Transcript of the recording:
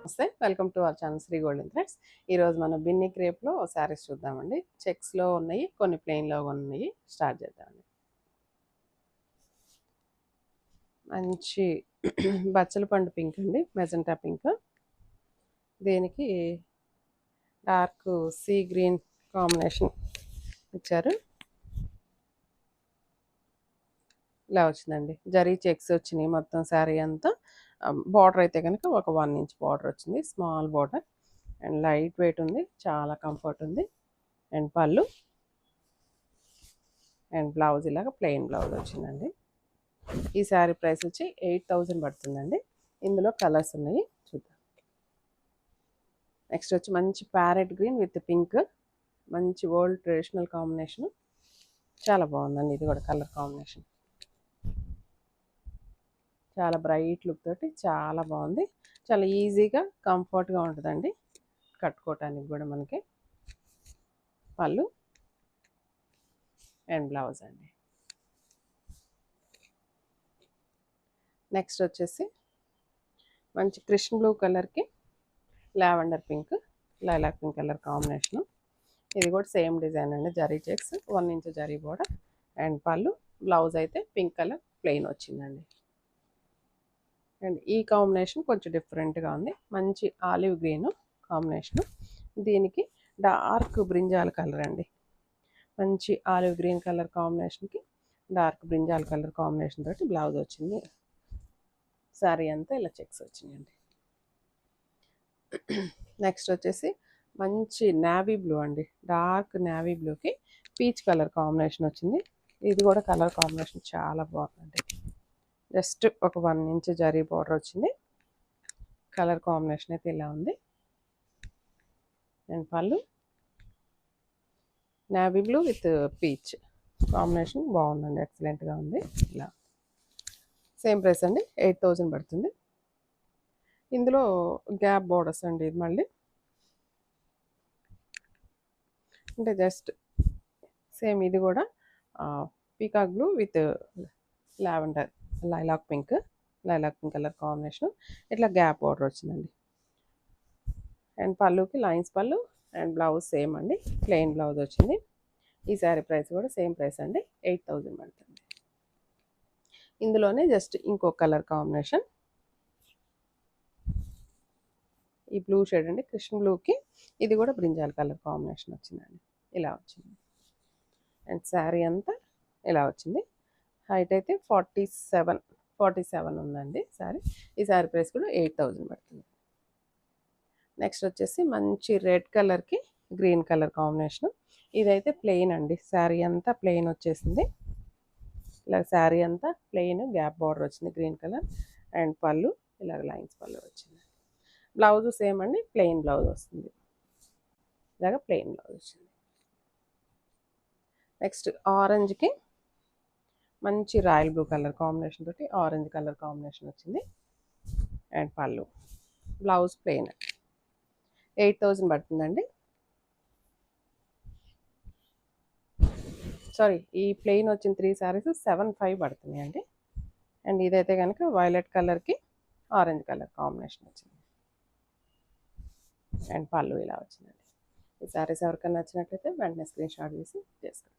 నమస్తే, welcome to our channel Sri golden threads. ఈరోజు మనం బిన్ని క్రేప్లో శారీస్ చూద్దామండి. చెక్స్లో ఉన్నాయి, కొన్ని ప్లెయిన్లో ఉన్నాయి. స్టార్ట్ చేద్దామండి. మంచి బచ్చల పండు పింక్ అండి, మెజెంటా పింక్. దీనికి డార్క్ సీ గ్రీన్ కాంబినేషన్ ఇచ్చారు. ఇలా వచ్చిందండి, జరీ చెక్స్ వచ్చినాయి మొత్తం శారీ అంతా. బార్డర్ అయితే కనుక ఒక 1 ఇంచ్ బార్డర్ వచ్చింది, small border. And light weight ఉంది, చాలా కంఫర్ట్ ఉంది. అండ్ పళ్ళు అండ్ బ్లౌజ్ ఇలాగ ప్లెయిన్ బ్లౌజ్ వచ్చిందండి. ఈ శారీ ప్రైస్ వచ్చి 8000 పడుతుందండి. ఇందులో కలర్స్ ఉన్నాయి, చూద్దాం. నెక్స్ట్ వచ్చి మంచి ప్యారెట్ గ్రీన్ విత్ పింక్, మంచి ఓల్డ్ ట్రెడిషనల్ కాంబినేషన్. చాలా బాగుందండి ఇది కూడా కలర్ కాంబినేషన్. చాలా బ్రైట్ లుక్ తోటి చాలా బాగుంది. చాలా ఈజీగా కంఫర్ట్గా ఉంటుందండి కట్టుకోవటానికి కూడా. మనకి పళ్ళు అండ్ బ్లౌజ్ అండి. నెక్స్ట్ వచ్చేసి మంచి కృష్ణ బ్లూ కలర్కి lavender pink, lilac pink colour combination. ఇది కూడా సేమ్ డిజైన్ అండి, zari checks, 1 inch zari border. And pallu, blouse అయితే పింక్ కలర్ ప్లెయిన్ వచ్చిందండి. అండ్ ఈ కాంబినేషన్ కొంచెం డిఫరెంట్గా ఉంది, మంచి ఆలివ్ గ్రీన్ కాంబినేషను. దీనికి డార్క్ బ్రింజాల్ కలర్ అండి, మంచి ఆలివ్ గ్రీన్ కలర్ కాంబినేషన్కి డార్క్ బ్రింజాల్ కలర్ కాంబినేషన్ తోటి బ్లౌజ్ వచ్చింది. శారీ అంతా ఇలా చెక్స్ వచ్చినాయండి. నెక్స్ట్ వచ్చేసి మంచి నావీ బ్లూ అండి, డార్క్ నావీ బ్లూకి పీచ్ కలర్ కాంబినేషన్ వచ్చింది. ఇది కూడా కలర్ కాంబినేషన్ చాలా బాగుందండి. జస్ట్ ఒక 1 ఇంచ్ జరీ బార్డర్ వచ్చింది. కలర్ కాంబినేషన్ అయితే ఇలా ఉంది. అండ్ పళ్ళు navy blue with peach combination బాగుందండి, ఎక్సలెంట్గా ఉంది. ఇలా సేమ్ ప్రైస్ అండి, 8000 పడుతుంది. ఇందులో గ్యాప్ బోర్డర్స్ అండి. ఇది మళ్ళీ అంటే జస్ట్ సేమ్ ఇది కూడా peacock blue with lavender lilac pink colour combination. ఇట్లా గ్యాప్ బోర్డర్ వచ్చిందండి. అండ్ పళ్ళుకి లైన్స్ పళ్ళు అండ్ బ్లౌజ్ సేమ్ అండి, ప్లెయిన్ బ్లౌజ్ వచ్చింది. ఈ శారీ ప్రైస్ కూడా సేమ్ ప్రైస్ అండి, 8000 పడుతుంది. ఇందులోనే జస్ట్ ఇంకో కలర్ కాంబినేషన్, ఈ బ్లూ షేడ్ అండి, కృష్ణ బ్లూకి ఇది కూడా బ్రింజాల్ కలర్ కాంబినేషన్ వచ్చిందండి. ఇలా వచ్చింది. అండ్ శారీ అంతా ఇలా వచ్చింది. హైట్ అయితే 47 ఉందండి శారీ. ఈ శారీ ప్రైస్ కూడా 8000 పడుతుంది. నెక్స్ట్ వచ్చేసి మంచి రెడ్ కలర్కి గ్రీన్ కలర్ కాంబినేషన్. ఇదైతే ప్లెయిన్ అండి, శారీ అంతా ప్లెయిన్ వచ్చేసింది. ఇలా శారీ అంతా ప్లెయిన్, గ్యాప్ బార్డర్ వచ్చింది గ్రీన్ కలర్. అండ్ పళ్ళు ఇలాగ లైన్స్ పళ్ళు వచ్చింది. బ్లౌజ్ సేమ్ అండి, ప్లెయిన్ బ్లౌజ్ వస్తుంది. ఇలాగ ప్లెయిన్ బ్లౌజ్ వచ్చింది. నెక్స్ట్ ఆరెంజ్కి మంచి రాయల్ బ్లూ కలర్ కాంబినేషన్ తోటి ఆరెంజ్ కలర్ కాంబినేషన్ వచ్చింది. And pallu, blouse plain. 8000 పడుతుందండి. సారీ, ఈ ప్లెయిన్ వచ్చిన 3 శారీస్ 7500 పడుతున్నాయి అండి. అండ్ ఇదైతే కనుక వైలెట్ కలర్కి ఆరెంజ్ కలర్ కాంబినేషన్ వచ్చింది. అండ్ పళ్ళు ఇలా వచ్చిందండి. ఈ శారీస్ ఎవరికైనా నచ్చినట్లయితే వెంటనే స్క్రీన్ షాట్ తీసి చేసుకోండి.